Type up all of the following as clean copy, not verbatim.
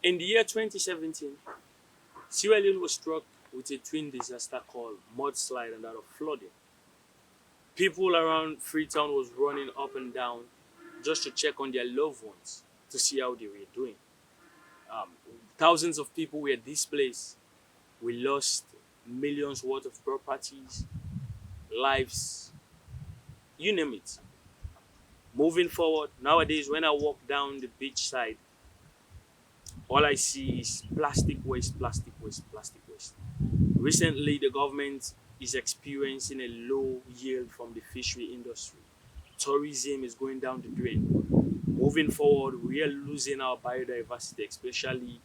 In the year 2017, Sierra Leone was struck with a twin disaster called mudslide and that of flooding. People around Freetown was running up and down just to check on their loved ones to see how they were doing. Um, Thousands of people were displaced. We lost millions worth of properties, lives, you name it. Moving forward, nowadays when I walk down the beach side, all I see is plastic waste, plastic waste, plastic waste. Recently, the government is experiencing a low yield from the fishery industry. Tourism is going down the drain. Moving forward, we are losing our biodiversity, especially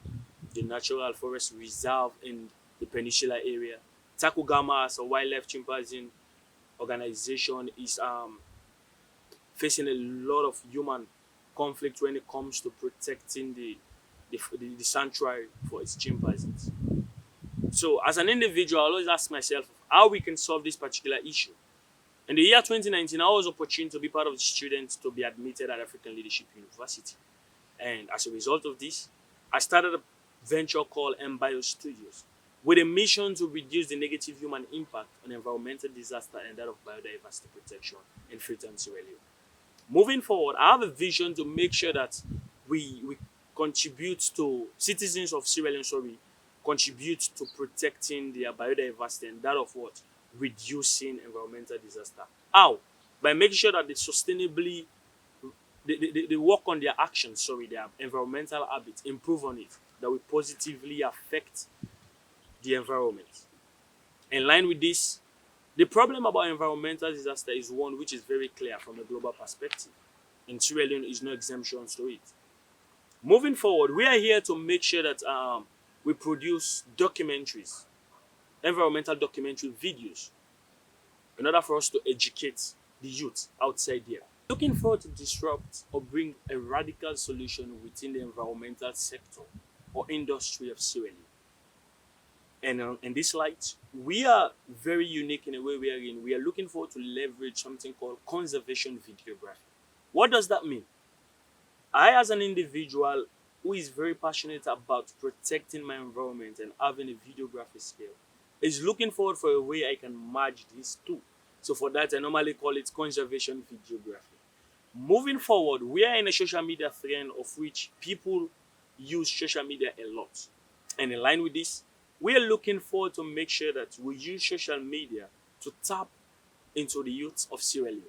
the natural forest reserve in the peninsula area. Takugama, as a wildlife chimpanzee organization, is facing a lot of human conflict when it comes to protecting the sanctuary for its chimpanzees. So, as an individual, I always ask myself how we can solve this particular issue. In the year 2019, I was opportune to be part of the students to be admitted at African Leadership University. And as a result of this, I started a venture called Embio Studios with a mission to reduce the negative human impact on environmental disaster and that of biodiversity protection in Freetown, Sierra Leone. Moving forward, I have a vision to make sure that we contribute to citizens of Sierra Leone, contribute to protecting their biodiversity and that of what? Reducing environmental disaster. How? By making sure that they sustainably they work on their actions, their environmental habits, improve on it, that will positively affect the environment. In line with this, the problem about environmental disaster is one which is very clear from a global perspective, and Sierra Leone is no exemption to it. Moving forward, we are here to make sure that we produce documentaries, environmental documentary videos, in order for us to educate the youth outside there. Looking forward to disrupt or bring a radical solution within the environmental sector or industry of Sierra Leone. And in this light, we are very unique in a way we are in. We are looking forward to leverage something called conservation videography. What does that mean? I, as an individual who is very passionate about protecting my environment and having a videography skill, is looking forward for a way I can merge these two. So for that, I normally call it conservation videography. Moving forward, we are in a social media trend of which people use social media a lot. And in line with this, we are looking forward to make sure that we use social media to tap into the youth of Sierra Leone.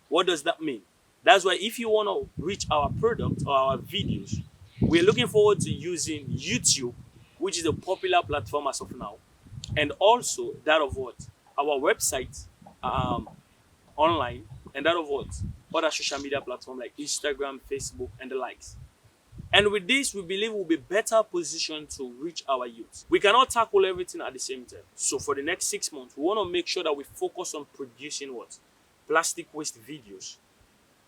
What does that mean? That's why if you want to reach our product or our videos, we're looking forward to using YouTube, which is a popular platform as of now, and also that of what? Our website um, online, and that of what? Other social media platforms like Instagram, Facebook, and the likes. And with this, we believe we'll be better positioned to reach our youth. We cannot tackle everything at the same time. So for the next 6 months, we want to make sure that we focus on producing what? Plastic waste videos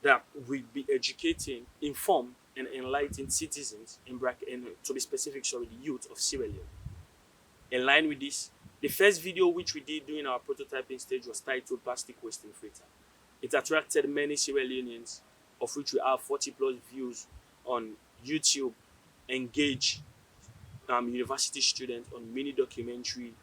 that will be educating, inform, and enlighten citizens, to be specific, the youth of Sierra Leone. In line with this, the first video which we did during our prototyping stage was titled Plastic Waste in Freetown. It attracted many Sierra Leoneans, of which we have 40 plus views on YouTube, engage university students on mini documentary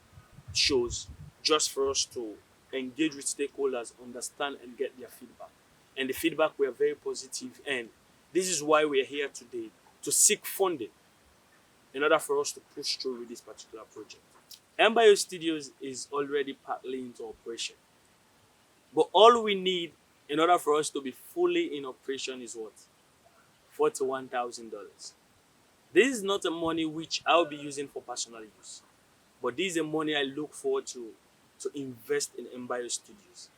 shows just for us to engage with stakeholders, understand and get their feedback. And the feedback were very positive, and this is why we are here today to seek funding in order for us to push through with this particular project. Embryo Studios is already partly into operation, but all we need in order for us to be fully in operation is what? $41,000. This is not a money which I'll be using for personal use, but this is a money I look forward to invest in Embryo Studios.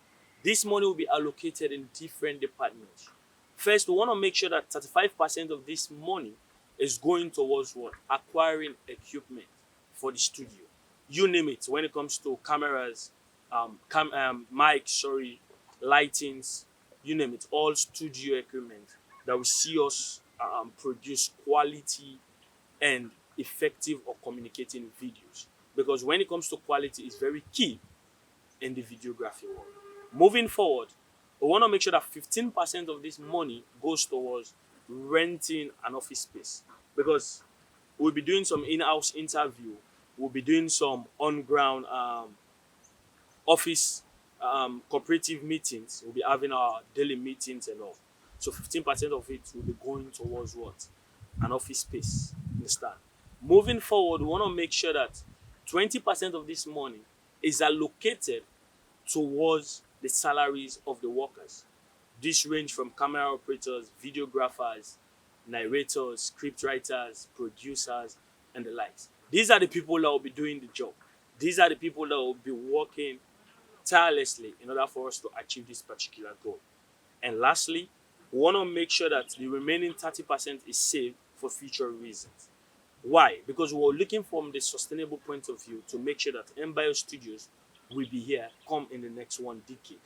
This money will be allocated in different departments. First, we want to make sure that 35% of this money is going towards what? Acquiring equipment for the studio. You name it, when it comes to cameras, mics, lightings, you name it, all studio equipment that will see us produce quality and effective or communicating videos. Because when it comes to quality, it's very key in the videography world. Moving forward, we want to make sure that 15% of this money goes towards renting an office space. Because We'll be doing some in-house interview. We'll be doing some on-ground office cooperative meetings. We'll be having our daily meetings and all. So 15% of it will be going towards what? An office space. Understand? Moving forward, we want to make sure that 20% of this money is allocated towards the salaries of the workers. This range from camera operators, videographers, narrators, script writers, producers, and the likes. These are the people that will be doing the job. These are the people that will be working tirelessly in order for us to achieve this particular goal. And lastly, we want to make sure that the remaining 30% is saved for future reasons. Why? Because we're looking from the sustainable point of view to make sure that MBio Studios will be here come in the next 1 decade.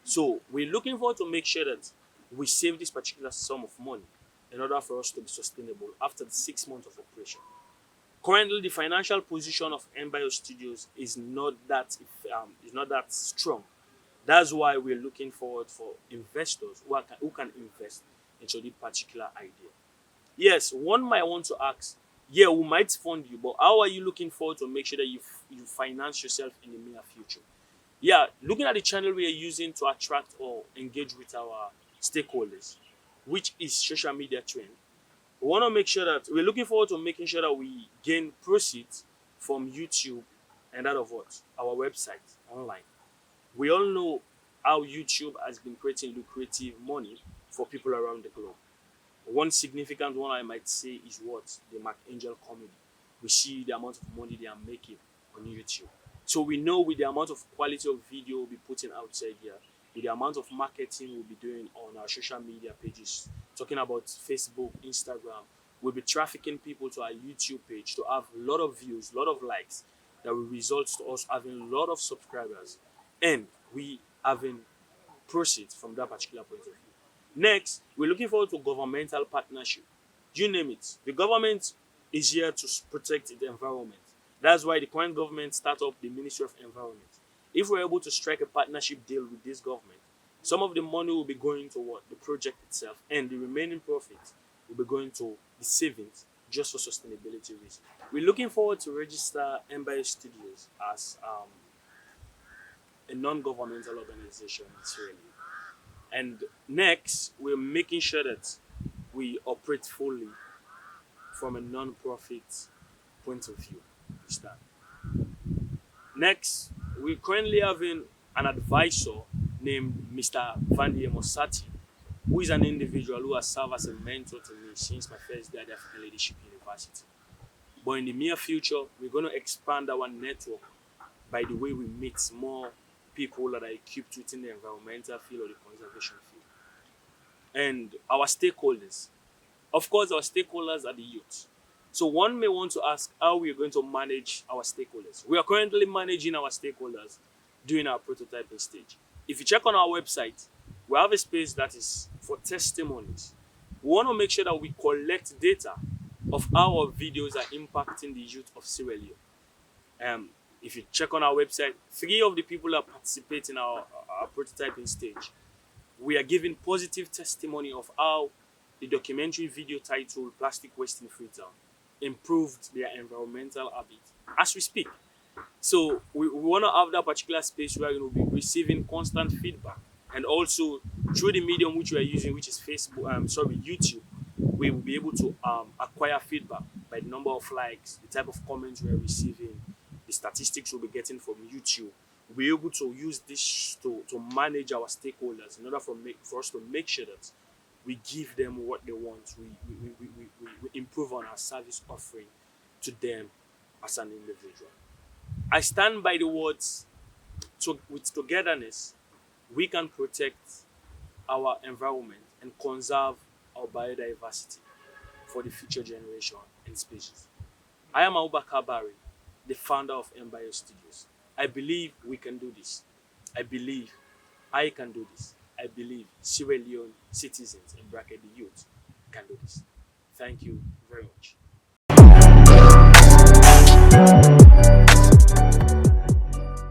So we're looking forward to make sure that we save this particular sum of money in order for us to be sustainable after the 6 months of operation. Currently, the financial position of MBio Studios is not that strong. That's why we're looking forward for investors who can invest into this particular idea. Yes, one might want to ask, yeah, we might fund you, but how are you looking forward to make sure that you finance yourself in the near future? Yeah, looking at the channel we are using to attract or engage with our stakeholders, which is social media trend, we want to make sure that we're looking forward to making sure that we gain proceeds from YouTube and that of what? Our website online. We all know how YouTube has been creating lucrative money for people around the globe. One significant one I might say is what? The Mark Angel comedy. We see the amount of money they are making on YouTube. So we know with the amount of quality of video we'll be putting outside here, with the amount of marketing we'll be doing on our social media pages, talking about Facebook, Instagram, we'll be trafficking people to our YouTube page to have a lot of views, a lot of likes, that will result to us having a lot of subscribers and we having proceeds from that particular point of view. Next, we're looking forward to governmental partnership. You name it. The government is here to protect the environment. That's why the current government started up the Ministry of Environment. If we're able to strike a partnership deal with this government, some of the money will be going to what? The project itself, and the remaining profit will be going to the savings just for sustainability reasons. We're looking forward to register MBio Studios as a non-governmental organization in Sierra Leone. And next, we're making sure that we operate fully from a non-profit point of view. Understand? Next, we're currently having an advisor named Mr. Vandier Mosati, who is an individual who has served as a mentor to me since my first day at the African Leadership University. But in the near future, we're going to expand our network by the way we meet more people that are equipped within the environmental field or the conservation field. And our stakeholders. Of course, our stakeholders are the youth. So one may want to ask how we are going to manage our stakeholders. We are currently managing our stakeholders during our prototyping stage. If you check on our website, we have a space that is for testimonies. We want to make sure that we collect data of how our videos are impacting the youth of Sierra Leone. If you check on our website, 3 of the people that participate in our prototyping stage, we are giving positive testimony of how the documentary video titled Plastic Waste in Freetown improved their environmental habit as we speak. So we want to have that particular space where we will be receiving constant feedback, and also through the medium which we are using, which is YouTube, we will be able to acquire feedback by the number of likes, the type of comments we are receiving, the statistics we'll be getting from YouTube. We'll be able to use this to manage our stakeholders in order for us to make sure that we give them what they want. We improve on our service offering to them as an individual. I stand by the words, with togetherness, we can protect our environment and conserve our biodiversity for the future generation and species. I am Abubakar Barry, the founder of MBio Studios. I believe we can do this. I believe I can do this. I believe Sierra Leone citizens, in bracket the youth, can do this. Thank you very much.